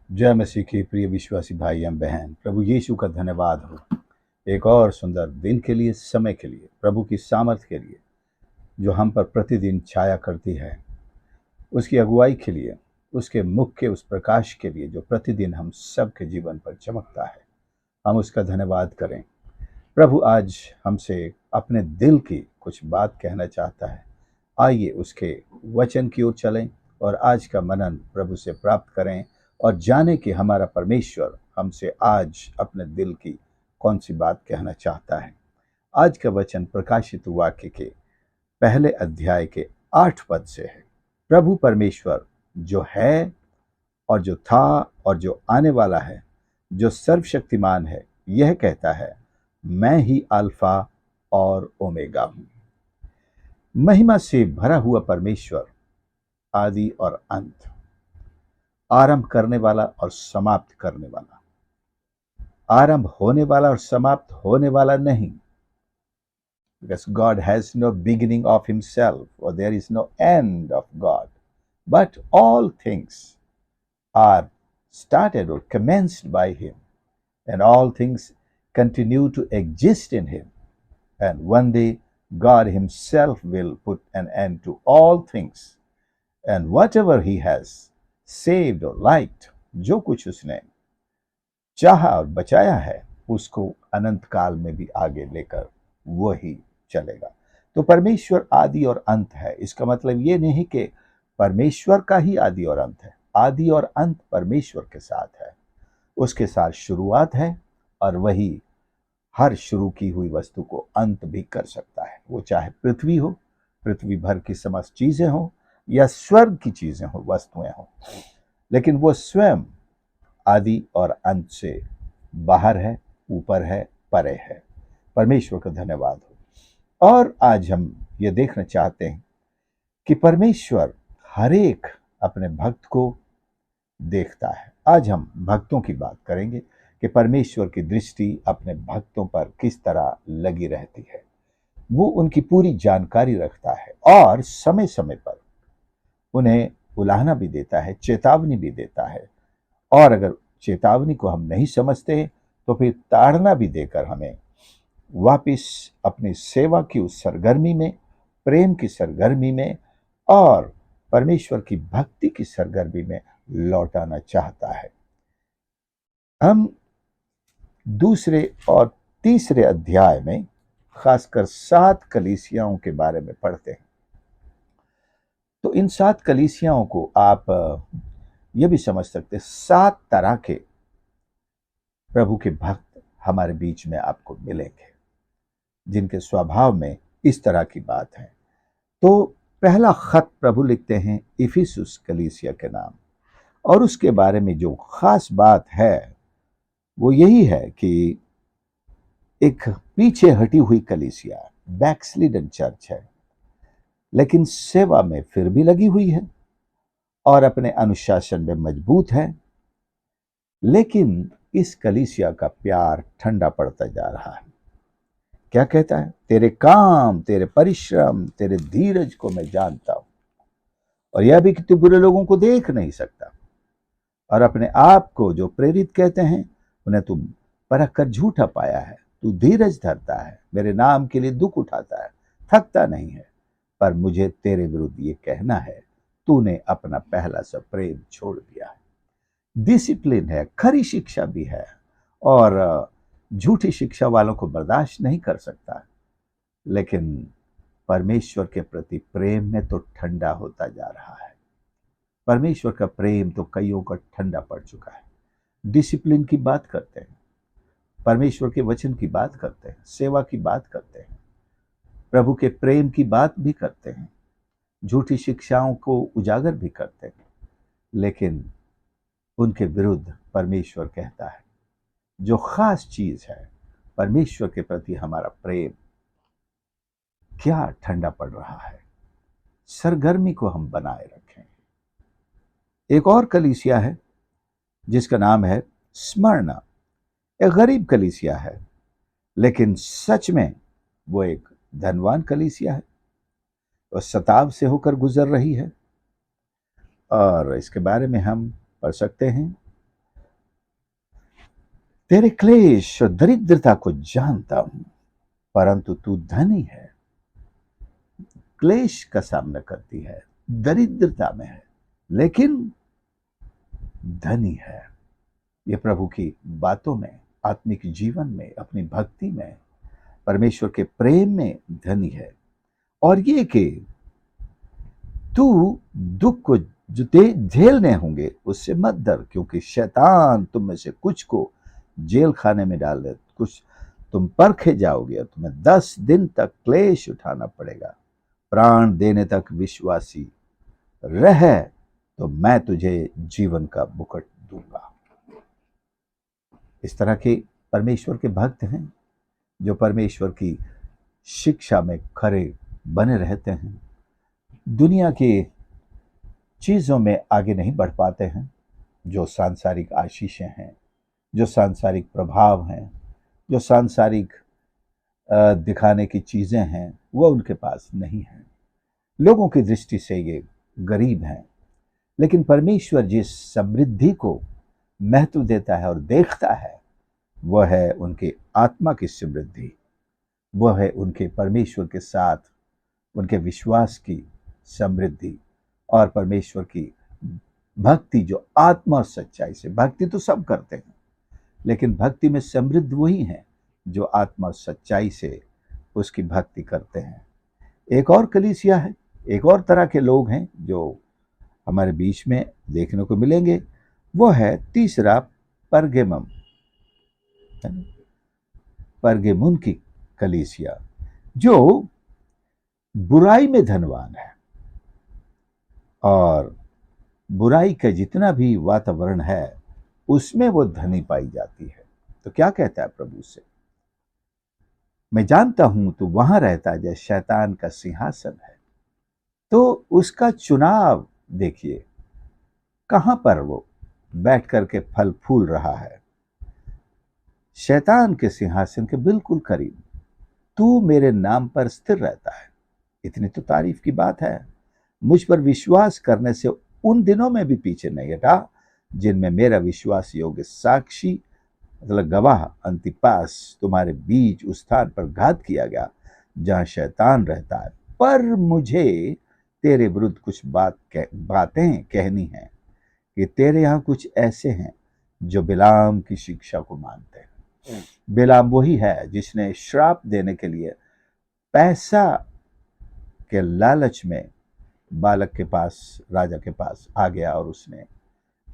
जय मसीह की प्रिय विश्वासी भाई एवं बहन, प्रभु यीशु का धन्यवाद हो एक और सुंदर दिन के लिए, समय के लिए, प्रभु की सामर्थ के लिए जो हम पर प्रतिदिन छाया करती है, उसकी अगुवाई के लिए, उसके मुख के उस प्रकाश के लिए जो प्रतिदिन हम सबके जीवन पर चमकता है। हम उसका धन्यवाद करें। प्रभु आज हमसे अपने दिल की कुछ बात कहना चाहता है। आइए उसके वचन की ओर चलें और आज का मनन प्रभु से प्राप्त करें और जाने कि हमारा परमेश्वर हमसे आज अपने दिल की कौन सी बात कहना चाहता है। आज का वचन प्रकाशित वाक्य के पहले अध्याय के 8 पद से है। प्रभु परमेश्वर जो है और जो था और जो आने वाला है, जो सर्वशक्तिमान है, यह कहता है, मैं ही अल्फा और ओमेगा हूं। महिमा से भरा हुआ परमेश्वर, आदि और अंत, आरंभ करने वाला और समाप्त करने वाला, आरंभ होने वाला और समाप्त होने वाला नहीं। Because God has no beginning of himself, or there is no end of God, but all things are started or commenced by him, and all things continue to exist in him. And one day God himself will put an end to all things, and whatever he has saved or liked, जो कुछ उसने चाहा और बचाया है, उसको अनंत काल में भी आगे लेकर वही चलेगा। तो परमेश्वर आदि और अंत है। इसका मतलब ये नहीं कि परमेश्वर का ही आदि और अंत है। आदि और अंत परमेश्वर के साथ है, उसके साथ शुरुआत है, और वही हर शुरू की हुई वस्तु को अंत भी कर सकता है। वो चाहे पृथ्वी हो, पृथ्वी भर की समस्त चीजें हो, या स्वर्ग की चीजें हो, वस्तुएं हो, लेकिन वो स्वयं आदि और अंत से बाहर है, ऊपर है, परे है। परमेश्वर का धन्यवाद हो। और आज हम ये देखना चाहते हैं कि परमेश्वर हर एक अपने भक्त को देखता है। आज हम भक्तों की बात करेंगे कि परमेश्वर की दृष्टि अपने भक्तों पर किस तरह लगी रहती है। वो उनकी पूरी जानकारी रखता है और समय समय पर उन्हें उलाहना भी देता है, चेतावनी भी देता है। और अगर चेतावनी को हम नहीं समझते तो फिर ताड़ना भी देकर हमें वापिस अपनी सेवा की उस सरगर्मी में, प्रेम की सरगर्मी में और परमेश्वर की भक्ति की सरगर्मी में लौटाना चाहता है। हम दूसरे और तीसरे अध्याय में खासकर 7 कलीसियाओं के बारे में पढ़ते हैं। तो इन 7 कलीसियाओं को आप ये भी समझ सकते हैं, 7 तरह के प्रभु के भक्त हमारे बीच में आपको मिलेंगे, जिनके स्वभाव में इस तरह की बात है। तो पहला खत प्रभु लिखते हैं इफिसुस कलीसिया के नाम, और उसके बारे में जो खास बात है वो यही है कि एक पीछे हटी हुई कलीसिया, बैकस्लिडन चर्च है, लेकिन सेवा में फिर भी लगी हुई है और अपने अनुशासन में मजबूत है। लेकिन इस कलीसिया का प्यार ठंडा पड़ता जा रहा है। क्या कहता है? तेरे काम, तेरे परिश्रम, तेरे धीरज को मैं जानता हूं, और यह भी कि तू बुरे लोगों को देख नहीं सकता, और अपने आप को जो प्रेरित कहते हैं उन्हें तू परख कर झूठा पाया है। तू धीरज धरता है, मेरे नाम के लिए दुख उठाता है, थकता नहीं है। पर मुझे तेरे विरुद्ध ये कहना है, तूने अपना पहला सा प्रेम छोड़ दिया है। डिसिप्लिन है, खरी शिक्षा भी है, और झूठी शिक्षा वालों को बर्दाश्त नहीं कर सकता, लेकिन परमेश्वर के प्रति प्रेम में तो ठंडा होता जा रहा है। परमेश्वर का प्रेम तो कईयों का ठंडा पड़ चुका है। डिसिप्लिन की बात करते हैं, परमेश्वर के वचन की बात करते हैं, सेवा की बात करते हैं, प्रभु के प्रेम की बात भी करते हैं, झूठी शिक्षाओं को उजागर भी करते हैं, लेकिन उनके विरुद्ध परमेश्वर कहता है, जो खास चीज है, परमेश्वर के प्रति हमारा प्रेम क्या ठंडा पड़ रहा है। सरगर्मी को हम बनाए रखें। एक और कलीसिया है जिसका नाम है स्मरना। एक गरीब कलीसिया है, लेकिन सच में वो एक धनवान कलीसिया है। वो सताव से होकर गुजर रही है, और इसके बारे में हम पढ़ सकते हैं तेरे क्लेश और दरिद्रता को जानता हूं, परंतु तू धनी है। क्लेश का सामना करती है, दरिद्रता में है, लेकिन धनी है। ये प्रभु की बातों में, आत्मिक जीवन में, अपनी भक्ति में, परमेश्वर के प्रेम में धनी है। और ये कि तू दुख को जो झेलने होंगे उससे मत डर, क्योंकि शैतान तुम में से कुछ को जेल खाने में डाल दे, कुछ तुम परखे जाओगे और तुम्हें 10 दिन तक क्लेश उठाना पड़ेगा। प्राण देने तक विश्वासी रह तो मैं तुझे जीवन का मुकुट दूंगा। इस तरह के परमेश्वर के भक्त हैं जो परमेश्वर की शिक्षा में खरे बने रहते हैं, दुनिया की चीजों में आगे नहीं बढ़ पाते हैं। जो सांसारिक आशीषें हैं, जो सांसारिक प्रभाव हैं, जो सांसारिक दिखाने की चीजें हैं, वो उनके पास नहीं है। लोगों की दृष्टि से ये गरीब हैं, लेकिन परमेश्वर जिस समृद्धि को महत्व देता है और देखता है, वह है उनके आत्मा की समृद्धि, वह है उनके परमेश्वर के साथ उनके विश्वास की समृद्धि और परमेश्वर की भक्ति जो आत्मा और सच्चाई से। भक्ति तो सब करते हैं, लेकिन भक्ति में समृद्ध वही है जो आत्मा और सच्चाई से उसकी भक्ति करते हैं। एक और कलीसिया है, एक और तरह के लोग हैं जो हमारे बीच में देखने को मिलेंगे। वो है तीसरा परगेमम, परगेमुन की कलीसिया, जो बुराई में धनवान है और बुराई का जितना भी वातावरण है उसमें वो धनी पाई जाती है। तो क्या कहता है प्रभु से? मैं जानता हूं तू वहां रहता है जैसे शैतान का सिंहासन है। तो उसका चुनाव देखिए, कहां पर वो बैठ करके फल फूल रहा है। शैतान के सिंहासन के बिल्कुल करीब तू मेरे नाम पर स्थिर रहता है। इतनी तो तारीफ की बात है। मुझ पर विश्वास करने से उन दिनों में भी पीछे नहीं हटा जिनमें मेरा विश्वास योग्य साक्षी मतलब गवाह अंतिपास तुम्हारे बीच उस स्थान पर घात किया गया जहां शैतान रहता है। पर मुझे तेरे विरुद्ध कुछ बातें कहनी है कि तेरे यहां कुछ ऐसे हैं जो बिलाम की शिक्षा को मानते हैं। बिलाम वही है जिसने श्राप देने के लिए पैसा के लालच में बालक के पास, राजा के पास आ गया और उसने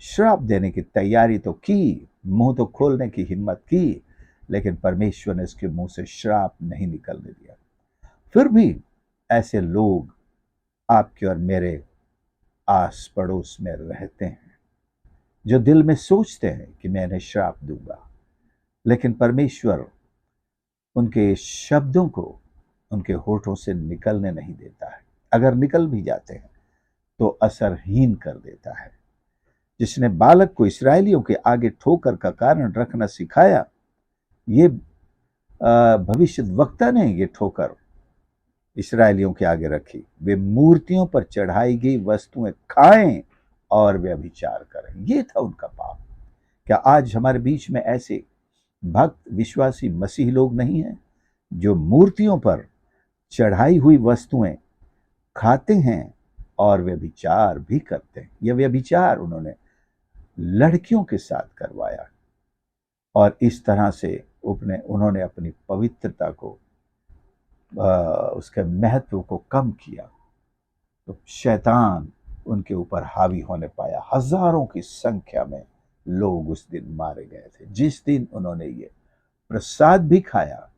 श्राप देने की तैयारी तो की, मुंह तो खोलने की हिम्मत की, लेकिन परमेश्वर ने उसके मुंह से श्राप नहीं निकलने दिया। फिर भी ऐसे लोग आपके और मेरे आस पड़ोस में रहते हैं जो दिल में सोचते हैं कि मैं इन्हें श्राप दूंगा, लेकिन परमेश्वर उनके शब्दों को उनके होठों से निकलने नहीं देता है। अगर निकल भी जाते हैं तो असरहीन कर देता है। जिसने बालक को इस्राएलियों के आगे ठोकर का कारण रखना सिखाया, ये भविष्यद्वक्ता ने ये ठोकर इस्राएलियों के आगे रखी। वे मूर्तियों पर चढ़ाई गई वस्तुएं खाएं और वे अभिचार करें। ये था उनका पाप। क्या आज हमारे बीच में ऐसे भक्त विश्वासी मसीह लोग नहीं हैं जो मूर्तियों पर चढ़ाई हुई वस्तुएं खाते हैं और वे विचार भी करते हैं? यह व्यभिचार उन्होंने लड़कियों के साथ करवाया और इस तरह से उन्होंने अपनी पवित्रता को, उसके महत्व को कम किया। तो शैतान उनके ऊपर हावी होने पाया। हजारों की संख्या में लोग उस दिन मारे गए थे जिस दिन उन्होंने ये प्रसाद भी खाया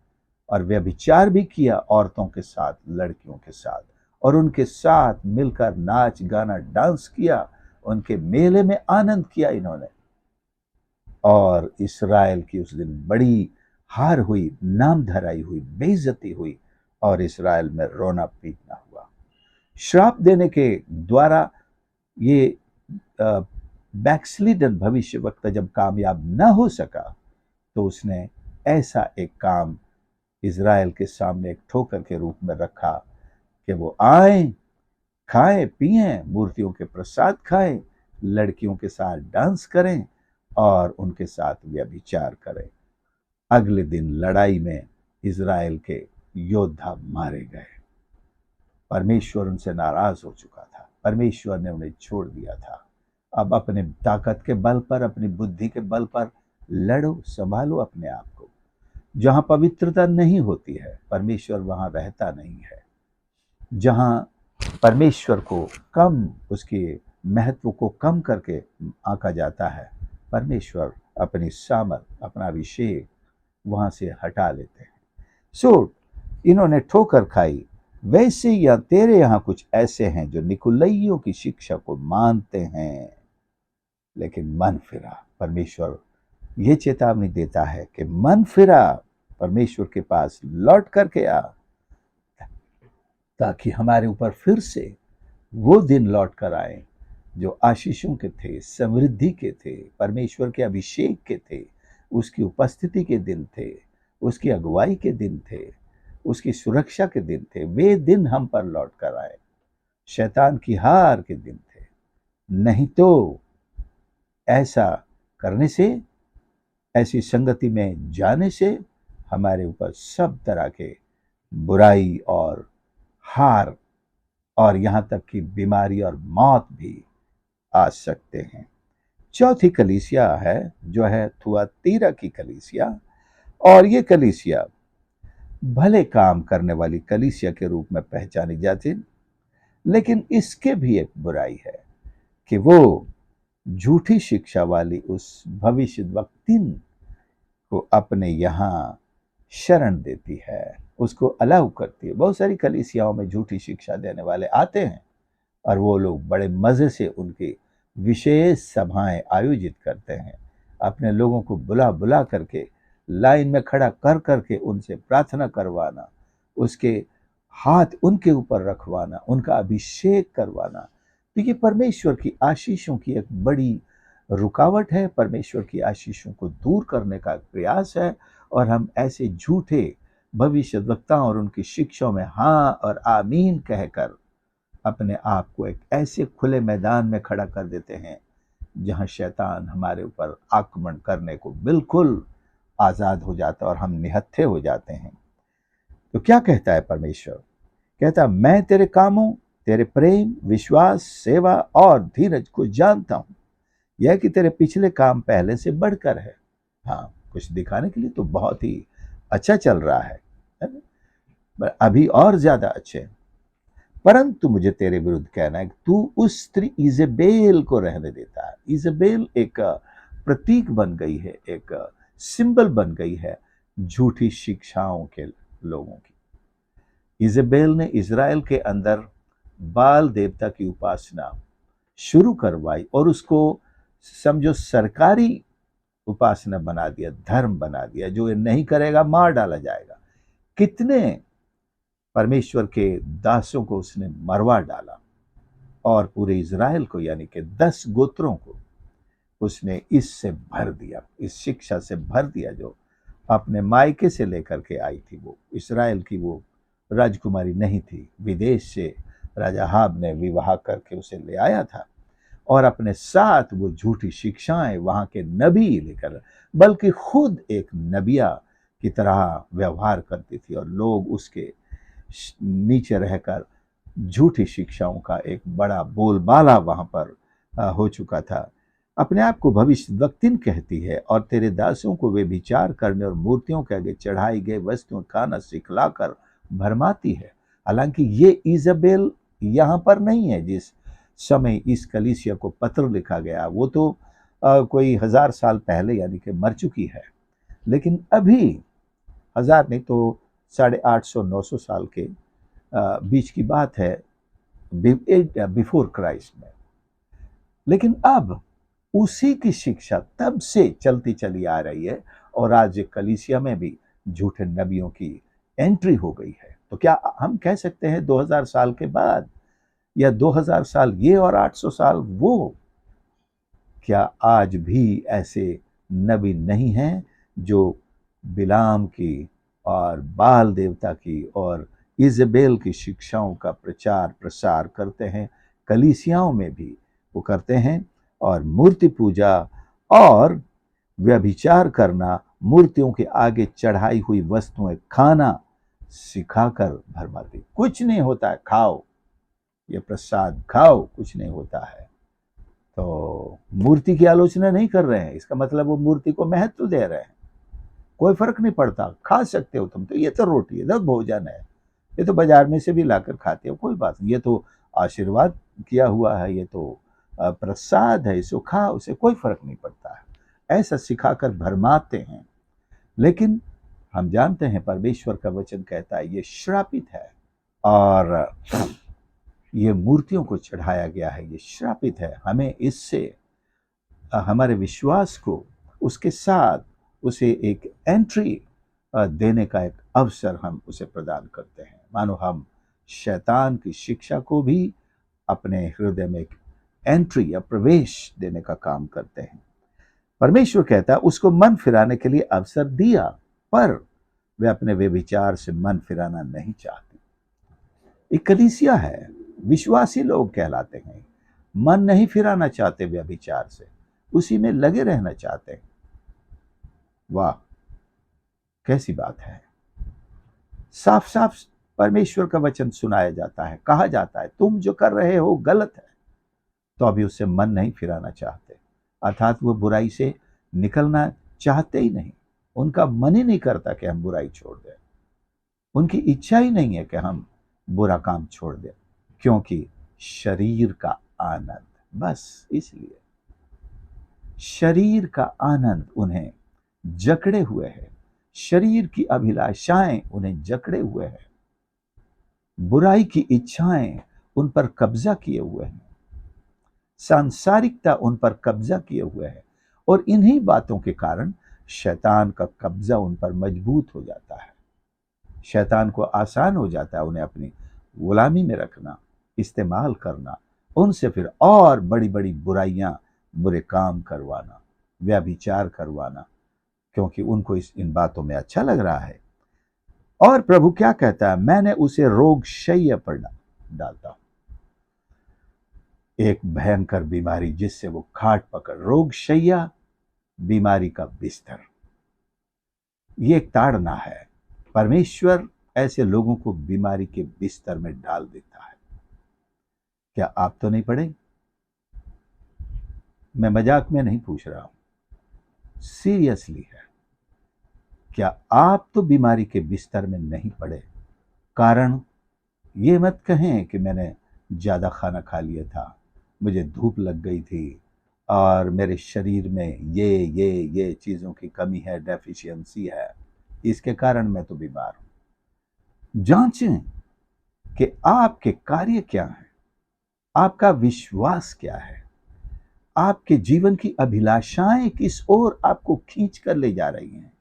और व्यभिचार भी किया औरतों के साथ, लड़कियों के साथ, और उनके साथ मिलकर नाच गाना डांस किया, उनके मेले में आनंद किया इन्होंने। और इस्राएल की उस दिन बड़ी हार हुई, नाम धराई हुई, बेइज्जती हुई और इस्राएल में रोना पीटना हुआ। श्राप देने के द्वारा ये बैकस्लीडन भविष्यवक्ता जब कामयाब न हो सका तो उसने ऐसा एक काम इज़राइल के सामने एक ठोकर के रूप में रखा कि वो आए, खाएं पिएं, मूर्तियों के प्रसाद खाएं, लड़कियों के साथ डांस करें और उनके साथ व्यभिचार करें। अगले दिन लड़ाई में इज़राइल के योद्धा मारे गए। परमेश्वर उनसे नाराज हो चुका था, परमेश्वर ने उन्हें छोड़ दिया था। अब अपने ताकत के बल पर, अपनी बुद्धि के बल पर लड़ो, संभालो अपने आप को। जहां पवित्रता नहीं होती है, परमेश्वर वहां रहता नहीं है। जहां परमेश्वर को कम, उसके महत्व को कम करके आंका जाता है, परमेश्वर अपनी सामर्थ, अपना अभिषेक वहां से हटा लेते हैं। सो इन्होंने ठोकर खाई। वैसे या तेरे यहाँ कुछ ऐसे हैं जो निकुलइयों की शिक्षा को मानते हैं लेकिन मन फिरा। परमेश्वर ये चेतावनी देता है कि मन फिरा, परमेश्वर के पास लौट करके आ, ताकि हमारे ऊपर फिर से वो दिन लौट कर आए जो आशीषों के थे, समृद्धि के थे, परमेश्वर के अभिषेक के थे, उसकी उपस्थिति के दिन थे, उसकी अगुवाई के दिन थे, उसकी सुरक्षा के दिन थे। वे दिन हम पर लौट कर आए, शैतान की हार के दिन थे। नहीं तो ऐसा करने से, ऐसी संगति में जाने से हमारे ऊपर सब तरह के बुराई और हार और यहां तक कि बीमारी और मौत भी आ सकते हैं। चौथी कलीसिया है जो है थुआतीरा की कलीसिया, और ये कलीसिया भले काम करने वाली कलीसिया के रूप में पहचानी जाती, लेकिन इसके भी एक बुराई है कि वो झूठी शिक्षा वाली उस भविष्यद्वक्तिन को अपने यहाँ शरण देती है, उसको अलाउ करती है। बहुत सारी कलीसियाओं में झूठी शिक्षा देने वाले आते हैं और वो लोग बड़े मज़े से उनकी विशेष सभाएं आयोजित करते हैं, अपने लोगों को बुला बुला करके लाइन में खड़ा कर करके उनसे प्रार्थना करवाना, उसके हाथ उनके ऊपर रखवाना, उनका अभिषेक करवाना। तो ये परमेश्वर की आशीषों की एक बड़ी रुकावट है, परमेश्वर की आशीषों को दूर करने का प्रयास है। और हम ऐसे झूठे भविष्यद्वक्ताओं और उनकी शिक्षाओं में हाँ और आमीन कहकर अपने आप को एक ऐसे खुले मैदान में खड़ा कर देते हैं जहां शैतान हमारे ऊपर आक्रमण करने को बिल्कुल आजाद हो जाता है और हम निहत्थे हो जाते हैं। तो क्या कहता है परमेश्वर? कहता, मैं तेरे कामों, तेरे प्रेम, विश्वास, सेवा और धीरज को जानता हूं, यह कि तेरे पिछले काम पहले से बढ़कर है। हाँ, कुछ दिखाने के लिए तो बहुत ही अच्छा चल रहा है ना? अभी और ज्यादा अच्छे। परंतु मुझे तेरे विरुद्ध कहना है कि तू उस स्त्री इजेबेल को रहने देता है। इजेबेल एक प्रतीक बन गई है, एक सिंबल बन गई है झूठी शिक्षाओं के लोगों की। इजेबेल ने इज़राइल के अंदर बाल देवता की उपासना शुरू करवाई और उसको समझो सरकारी उपासना बना दिया, धर्म बना दिया। जो ये नहीं करेगा मार डाला जाएगा। कितने परमेश्वर के दासों को उसने मरवा डाला और पूरे इज़राइल को, यानी कि 10 गोत्रों को उसने इससे भर दिया, इस शिक्षा से भर दिया जो अपने मायके से लेकर के आई थी। वो इज़राइल की वो राजकुमारी नहीं थी, विदेश से राजा अहाब ने विवाह करके उसे ले आया था और अपने साथ वो झूठी शिक्षाएं वहां के नबी लेकर, बल्कि खुद एक नबिया की तरह व्यवहार करती थी और लोग उसके नीचे रहकर झूठी शिक्षाओं का एक बड़ा बोलबाला वहां पर हो चुका था। अपने आप को भविष्यद्वक्तिन कहती है और तेरे दासों को वे विचार करने और मूर्तियों के आगे चढ़ाई गए वस्तुओं खाना सिखलाकर भरमाती है। हालांकि ये इज़बेल यहाँ पर नहीं है जिस समय इस कलीसिया को पत्र लिखा गया, वो तो कोई 1000 साल पहले यानी कि मर चुकी है। लेकिन अभी 1000 नहीं तो 850-900 साल के बीच की बात है, बिफोर क्राइस्ट में। लेकिन अब उसी की शिक्षा तब से चलती चली आ रही है और आज कलीसिया में भी झूठे नबियों की एंट्री हो गई है। तो क्या हम कह सकते हैं 2000 साल के बाद या 2000 साल ये और 800 साल वो, क्या आज भी ऐसे नबी नहीं हैं जो बिलाम की और बाल देवता की और इज़बेल की शिक्षाओं का प्रचार प्रसार करते हैं? कलीसियाओं में भी वो करते हैं और मूर्ति पूजा और व्यभिचार करना मूर्तियों के आगे चढ़ाई हुई वस्तुएं खाना सिखाकर भरमाती। कुछ नहीं होता है, खाओ ये प्रसाद, खाओ, कुछ नहीं होता है। तो मूर्ति की आलोचना नहीं कर रहे हैं, इसका मतलब वो मूर्ति को महत्व दे रहे हैं। कोई फर्क नहीं पड़ता, खा सकते हो तुम, तो ये तो रोटी है, तो भोजन है, ये तो बाजार में से भी लाकर खाते हो, कोई बात नहीं, ये तो आशीर्वाद किया हुआ है, ये तो प्रसाद है, इसको खाओ, उसे कोई फर्क नहीं पड़ता है। ऐसा सिखाकर भरमाते हैं। लेकिन हम जानते हैं परमेश्वर का वचन कहता है ये श्रापित है, और ये मूर्तियों को चढ़ाया गया है, ये श्रापित है। हमें इससे हमारे विश्वास को उसके साथ उसे एक एंट्री देने का एक अवसर हम उसे प्रदान करते हैं। मानो हम शैतान की शिक्षा को भी अपने हृदय में एक एंट्री या प्रवेश देने का काम करते हैं। परमेश्वर कहता है उसको मन फिराने के लिए अवसर दिया, पर वे अपने व्यभिचार से मन फिराना नहीं चाहते। एक कलीसिया है, विश्वासी लोग कहलाते हैं, मन नहीं फिराना चाहते व्यभिचार से, उसी में लगे रहना चाहते हैं। वाह, कैसी बात है। साफ साफ परमेश्वर का वचन सुनाया जाता है, कहा जाता है तुम जो कर रहे हो गलत है, तो अभी उससे मन नहीं फिराना चाहते, अर्थात वो बुराई से निकलना चाहते ही नहीं। उनका मन ही नहीं करता कि हम बुराई छोड़ दें, उनकी इच्छा ही नहीं है कि हम बुरा काम छोड़ दें, क्योंकि शरीर का आनंद, बस इसलिए शरीर का आनंद उन्हें जकड़े हुए है, शरीर की अभिलाषाएं उन्हें जकड़े हुए हैं, बुराई की इच्छाएं उन पर कब्जा किए हुए हैं, सांसारिकता उन पर कब्जा किए हुए है, और इन्हीं बातों के कारण शैतान का कब्जा उन पर मजबूत हो जाता है। शैतान को आसान हो जाता है उन्हें अपनी गुलामी में रखना, इस्तेमाल करना, उनसे फिर और बड़ी बड़ी बुराइयां, बुरे काम करवाना, व्यभिचार करवाना, क्योंकि उनको इन बातों में अच्छा लग रहा है। और प्रभु क्या कहता है, मैंने उसे रोग शैया पर डालता हूं। एक भयंकर बीमारी जिससे वो खाट पकड़, रोग शैया, बीमारी का बिस्तर, ये एक ताड़ना है। परमेश्वर ऐसे लोगों को बीमारी के बिस्तर में डाल देता है। क्या आप तो नहीं पढ़े? मैं मजाक में नहीं पूछ रहा हूं, सीरियसली है। क्या आप तो बीमारी के बिस्तर में नहीं पड़े? कारण ये मत कहें कि मैंने ज्यादा खाना खा लिया था, मुझे धूप लग गई थी, और मेरे शरीर में ये चीजों की कमी है, डेफिशिएंसी है, इसके कारण मैं तो बीमार हूं। जांचें कि आपके कार्य क्या है, आपका विश्वास क्या है, आपके जीवन की अभिलाषाएं किस ओर आपको खींच कर ले जा रही हैं।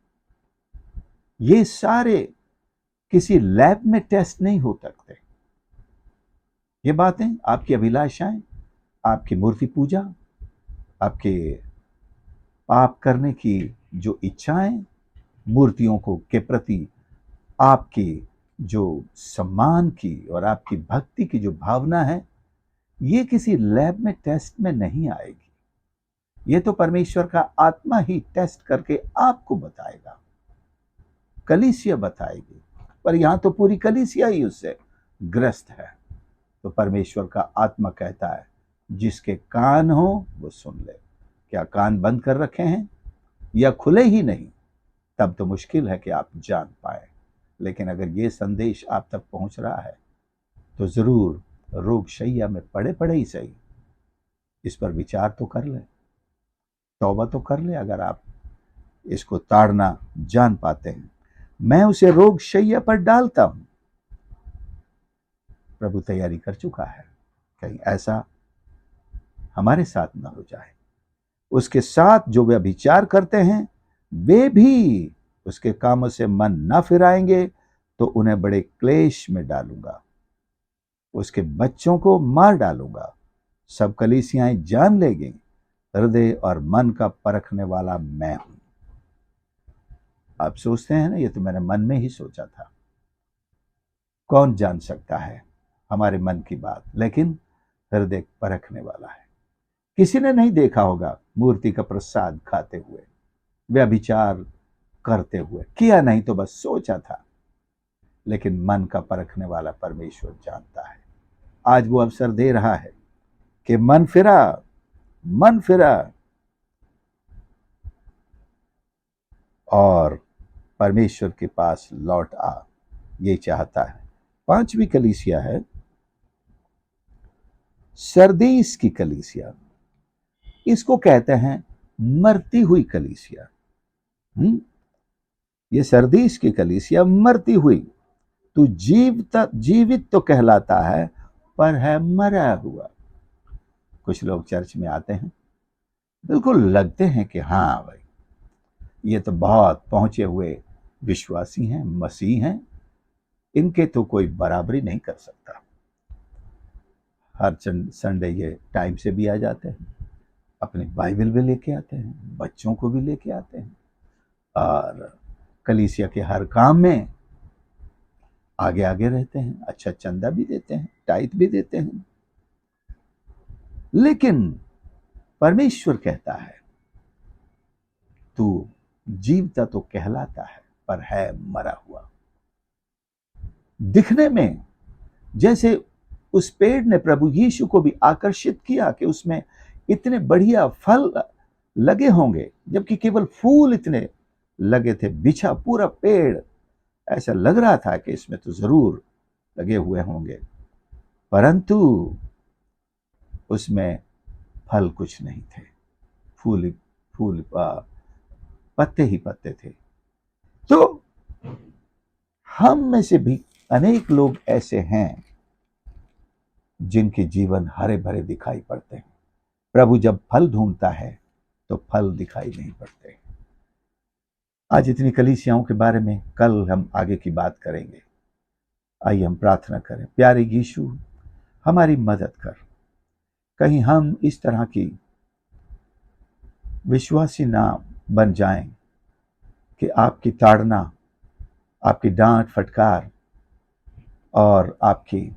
ये सारे किसी लैब में टेस्ट नहीं हो सकते। ये बातें, आपकी अभिलाषाएं, आपकी मूर्ति पूजा, आपके पाप करने की जो इच्छाएं, मूर्तियों को के प्रति आपकी जो सम्मान की और आपकी भक्ति की जो भावना है, ये किसी लैब में टेस्ट में नहीं आएगी। ये तो परमेश्वर का आत्मा ही टेस्ट करके आपको बताएगा, कलीसिया बताएगी। पर यहां तो पूरी कलीसिया ही उससे ग्रस्त है। तो परमेश्वर का आत्मा कहता है जिसके कान हो वो सुन ले। क्या कान बंद कर रखे हैं या खुले ही नहीं? तब तो मुश्किल है कि आप जान पाए। लेकिन अगर ये संदेश आप तक पहुंच रहा है तो जरूर रोग शैया में पड़े पड़े ही सही, इस पर विचार तो कर ले, तौबा तो कर ले। अगर आप इसको ताड़ना जान पाते हैं, मैं उसे रोग शैया पर डालता हूं। प्रभु तैयारी कर चुका है, कहीं ऐसा हमारे साथ न हो जाए। उसके साथ जो वे विचार करते हैं वे भी उसके कामों से मन न फिराएंगे तो उन्हें बड़े क्लेश में डालूंगा, उसके बच्चों को मार डालूंगा। सब कलीसियाएं जान लेंगी हृदय और मन का परखने वाला मैं हूं। आप सोचते हैं ना, ये तो मैंने मन में ही सोचा था। कौन जान सकता है हमारे मन की बात, लेकिन हृदय परखने वाला है। किसी ने नहीं देखा होगा मूर्ति का प्रसाद खाते हुए, व्यभिचार करते हुए, किया नहीं तो बस सोचा था, लेकिन मन का परखने वाला परमेश्वर जानता है। आज वो अवसर दे रहा है कि मन फिरा और परमेश्वर के पास लौट आ, ये चाहता है। 5वीं कलीसिया है सरदीस की कलीसिया। इसको कहते हैं मरती हुई कलीसिया। ये सरदीस की कलीसिया मरती हुई। तू जीवित तो कहलाता है, पर है मरा हुआ। कुछ लोग चर्च में आते हैं, बिल्कुल लगते हैं कि हाँ भाई, ये तो बहुत पहुंचे हुए विश्वासी हैं, मसीह हैं, इनके तो कोई बराबरी नहीं कर सकता। हर संडे ये टाइम से भी आ जाते हैं, अपनी बाइबल भी लेके आते हैं, बच्चों को भी लेके आते हैं, और कलीसिया के हर काम में आगे आगे रहते हैं, अच्छा चंदा भी देते हैं, टाइट भी देते हैं। लेकिन परमेश्वर कहता है, तू जीवता तो कहलाता है, पर है मरा हुआ। दिखने में जैसे उस पेड़ ने प्रभु यीशु को भी आकर्षित किया कि उसमें इतने बढ़िया फल लगे होंगे, जबकि केवल फूल इतने लगे थे, बिछा पूरा पेड़ ऐसा लग रहा था कि इसमें तो जरूर लगे हुए होंगे, परंतु उसमें फल कुछ नहीं थे, फूल फूल पत्ते ही पत्ते थे। तो हम में से भी अनेक लोग ऐसे हैं जिनके जीवन हरे भरे दिखाई पड़ते हैं। प्रभु जब फल ढूंढता है तो फल दिखाई नहीं पड़ते। आज इतनी कलीसियाओं के बारे में कल हम आगे की बात करेंगे। आइए हम प्रार्थना करें। प्यारे यीशु, हमारी मदद कर, कहीं हम इस तरह की विश्वासी ना बन जाएं कि आपकी ताड़ना, आपकी डांट फटकार और आपकी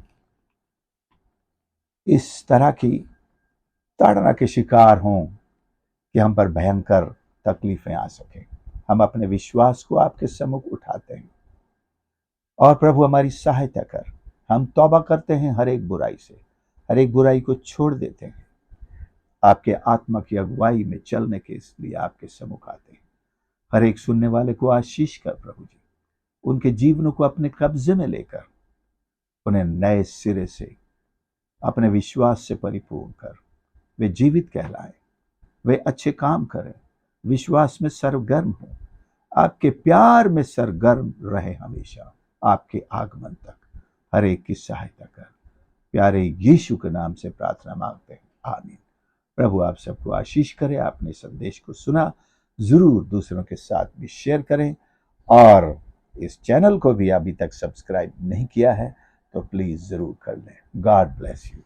इस तरह की ताड़ना के शिकार हों कि हम पर भयंकर तकलीफें आ सकें। हम अपने विश्वास को आपके सम्मुख उठाते हैं और प्रभु हमारी सहायता कर। हम तौबा करते हैं हर एक बुराई से, हर एक बुराई को छोड़ देते हैं, आपके आत्मा की अगुवाई में चलने के इसलिए आपके सम्मुख आते हैं। हर एक सुनने वाले को आशीष कर प्रभु जी, उनके जीवनों को अपने कब्जे में लेकर उन्हें नए सिरे से अपने विश्वास से परिपूर्ण कर, वे जीवित कहलाएं, वे अच्छे काम करें, विश्वास में सरगर्म हो, आपके प्यार में सरगर्म रहे हमेशा आपके आगमन तक। हर एक की सहायता कर, प्यारे यीशु के नाम से प्रार्थना मांगते हैं, आमीन। प्रभु आप सबको आशीष करे। आपने संदेश को सुना, जरूर दूसरों के साथ भी शेयर करें, और इस चैनल को भी अभी तक सब्सक्राइब नहीं किया है तो प्लीज जरूर कर लें। God bless you.